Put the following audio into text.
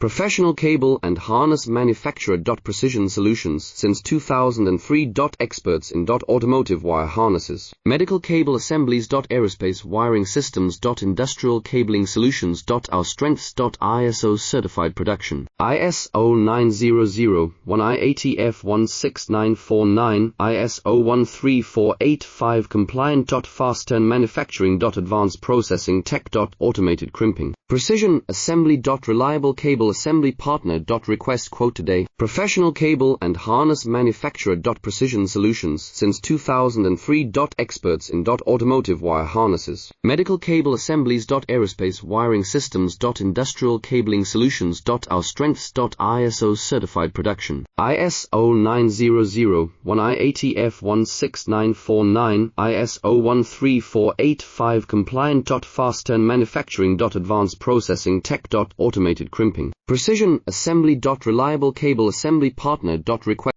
Professional cable and harness manufacturer. Precision Solutions since 2003. Experts in automotive wire harnesses, medical cable assemblies. Aerospace wiring systems. Industrial cabling solutions. Our strengths. ISO certified production. ISO 9001 IATF 16949 ISO 13485 compliant. Fast turn manufacturing. Advanced processing tech. Automated crimping. Precision assembly. Reliable cable assembly partner. Request quote today. Professional cable and harness manufacturer. Precision Solutions since 2003. Experts in automotive wire harnesses, medical cable assemblies. Aerospace wiring systems. Industrial cabling solutions. Our strengths. ISO certified production. ISO 9001 IATF 16949 ISO 13485 compliant. Fast turn manufacturing. Advanced processing tech. Automated crimping. Precision assembly. Reliable cable assembly partner. Request